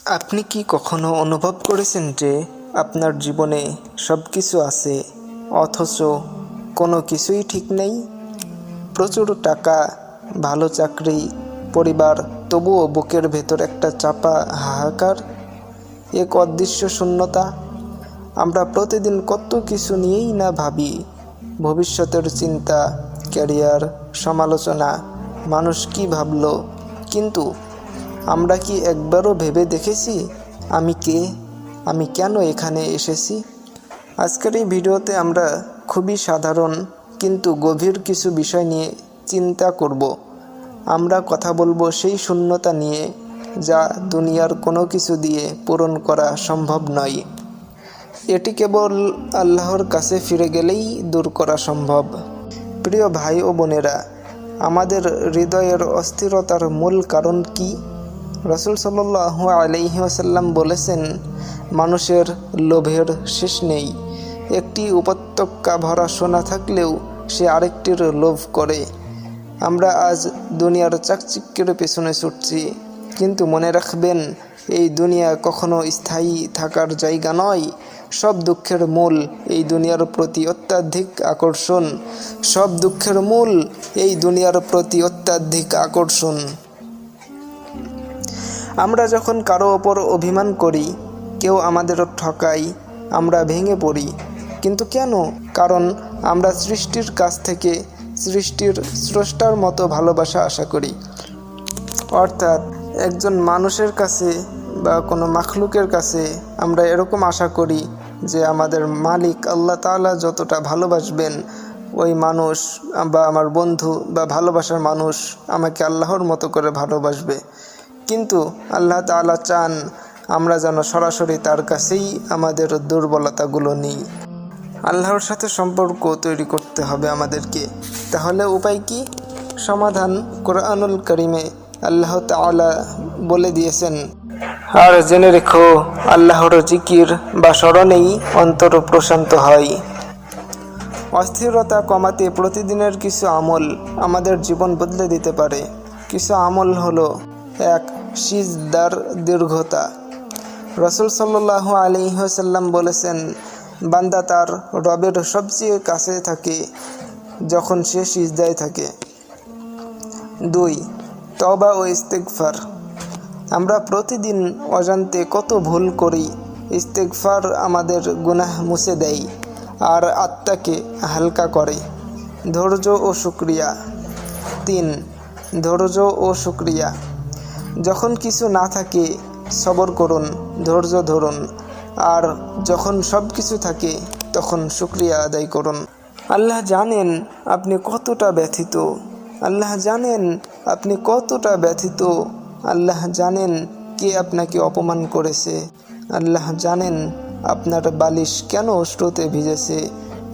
আপনি কি কখনো অনুভব করেছেন যে আপনার জীবনে সব কিছু আছে অথচ কোনো কিছুই ঠিক নেই? প্রচুর টাকা, ভালো চাকরি, পরিবার, তবুও বুকের ভেতর একটা চাপা হাহাকার, এক অদৃশ্য শূন্যতা। আমরা প্রতিদিন কত কিছু নিয়েই না ভাবি, ভবিষ্যতের চিন্তা, ক্যারিয়ার, সমালোচনা, মানুষ কি ভাবলো। কিন্তু আমরা কি একবারও ভেবে দেখেছি আমি কে, আমি কেন এখানে এসেছি? আজকের এই ভিডিওতে আমরা খুবই সাধারণ কিন্তু গভীর কিছু বিষয় নিয়ে চিন্তা করব। আমরা কথা বলবো সেই শূন্যতা নিয়ে যা দুনিয়ার কোনো কিছু দিয়ে পূরণ করা সম্ভব নয়। এটি কেবল আল্লাহর কাছে ফিরে গেলেই দূর করা সম্ভব। প্রিয় ভাই ও বোনেরা, আমাদের হৃদয়ের অস্থিরতার মূল কারণ কি? রাসূল সাল্লাল্লাহু আলাইহি ওয়াসাল্লাম বলেছেন, মানুষের লোভের শেষ নেই। একটি উপত্যকা ভরা সোনা থাকলেও সে আরেকটির লোভ করে। আমরা আজ দুনিয়ার চাকচিক্যের পেছনে ছুটছি, কিন্তু মনে রাখবেন, এই দুনিয়া কখনো স্থায়ী থাকার জায়গা নয়। সব দুঃখের মূল এই দুনিয়ার প্রতি অত্যাধিক আকর্ষণ। সব দুঃখের মূল এই দুনিয়ার প্রতি অত্যাধিক আকর্ষণ। আমরা যখন কারো ওপর অভিমান করি, কেউ আমাদের ঠকায়, আমরা ভেঙে পড়ি। কিন্তু কেন? কারণ আমরা সৃষ্টির কাছ থেকে সৃষ্টির স্রষ্টার মতো ভালোবাসা আশা করি। অর্থাৎ একজন মানুষের কাছে বা কোনো মাখলুকের কাছে আমরা এরকম আশা করি যে আমাদের মালিক আল্লাহ তাআলা যতটা ভালোবাসবেন, ওই মানুষ বা আমার বন্ধু বা ভালোবাসার মানুষ আমাকে আল্লাহর মতো করে ভালোবাসবে। কিন্তু আল্লাহ তাআলা চান আমরা যেন সরাসরি তার কাছেই আমাদের দুর্বলতাগুলো নিই। আল্লাহর সাথে সম্পর্ক তৈরি করতে হবে আমাদেরকে। তাহলে উপায় কি? সমাধান কোরআনুল কারিমে আল্লাহ তাআলা বলে দিয়েছেন, আর জেনে রেখো, আল্লাহর জিকির বা স্মরণেই অন্তর প্রশান্ত হয়। অস্থিরতা কমাতে প্রতিদিনের কিছু আমল আমাদের জীবন বদলে দিতে পারে। কিছু আমল হলো: 1. সিজদার দীর্ঘতা। রাসূল সাল্লাল্লাহু আলাইহি ওয়াসাল্লাম বলেছেন, বান্দা তার রবের সবচেয়ে কাছে থাকে যখন সে সিজদায় থাকে। 2. তওবা ও ইস্তেগফার। আমরা প্রতিদিন অজান্তে কত ভুল করি। ইস্তেগফার আমাদের গুনাহ মুছে দেয় আর আত্মাকে হালকা করে। ধৈর্য ও শুকরিয়া। 3. ধৈর্য ও শুকরিয়া। যখন কিছু না থাকে সবর করুন, ধৈর্য ধরুন, আর যখন সব কিছু থাকে তখন শুকরিয়া আদায় করুন। আল্লাহ জানেন আপনি কতটা ব্যথিত। আল্লাহ জানেন আপনি কতটা ব্যথিত। আল্লাহ জানেন কে আপনাকে অপমান করেছে। আল্লাহ জানেন আপনার বালিশ কেন অশ্রুতে ভিজেছে।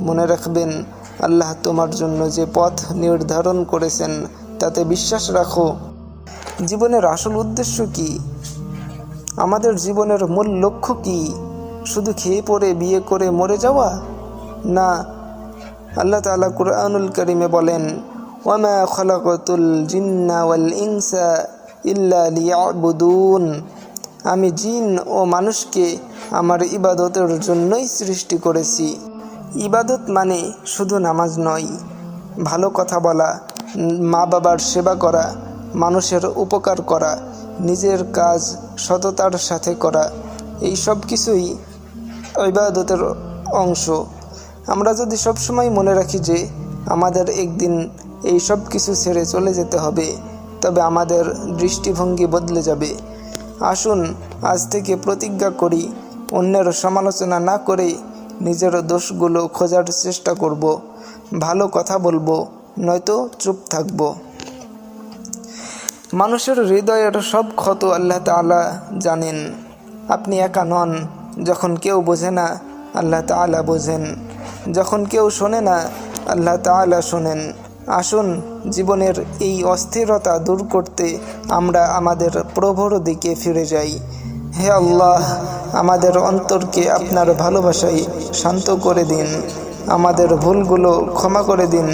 মনে রাখবেন, আল্লাহ তোমার জন্য যে পথ নির্ধারণ করেছেন তাতে বিশ্বাস রাখো। জীবনের আসল উদ্দেশ্য কি? আমাদের জীবনের মূল লক্ষ্য কি? শুধু খেয়ে পরে বিয়ে করে মরে যাওয়া? না, আল্লাহ তাআলা কুরআনুল কারীমে বলেন, ওয়ামা খালাকাতুল জিন্না ওয়াল ইনসা ইল্লা লিয়াবুদুন। আমি জিন ও মানুষকে আমার ইবাদতের জন্যই সৃষ্টি করেছি। ইবাদত মানে শুধু নামাজ নয়, ভালো কথা বলা, মা বাবার সেবা করা, মানুষের উপকার করা, নিজের কাজ সততার সাথে করা, এই সব কিছুই ইবাদতের অংশ। আমরা যদি সবসময় মনে রাখি যে আমাদের একদিন এই সব কিছু ছেড়ে চলে যেতে হবে, তবে আমাদের দৃষ্টিভঙ্গি বদলে যাবে। আসুন আজ থেকে প্রতিজ্ঞা করি, অন্যের সমালোচনা না করে নিজের দোষগুলো খোঁজার চেষ্টা করব, ভালো কথা বলবো, নয়তো চুপ থাকব। মানুষের হৃদয়ের সব ক্ষত আল্লাহ তাআলা জানেন। আপনি একা নন। যখন কেউ বোঝে না, আল্লাহ তাআলা বোঝেন। যখন কেউ শোনে না, আল্লাহ তাআলা শোনেন। আসুন জীবনের এই অস্থিরতা দূর করতে আমরা আমাদের প্রভুর দিকে ফিরে যাই। হে আল্লাহ, আমাদের অন্তরকে আপনার ভালোবাসায় শান্ত করে দিন। আমাদের ভুলগুলো ক্ষমা করে দিন।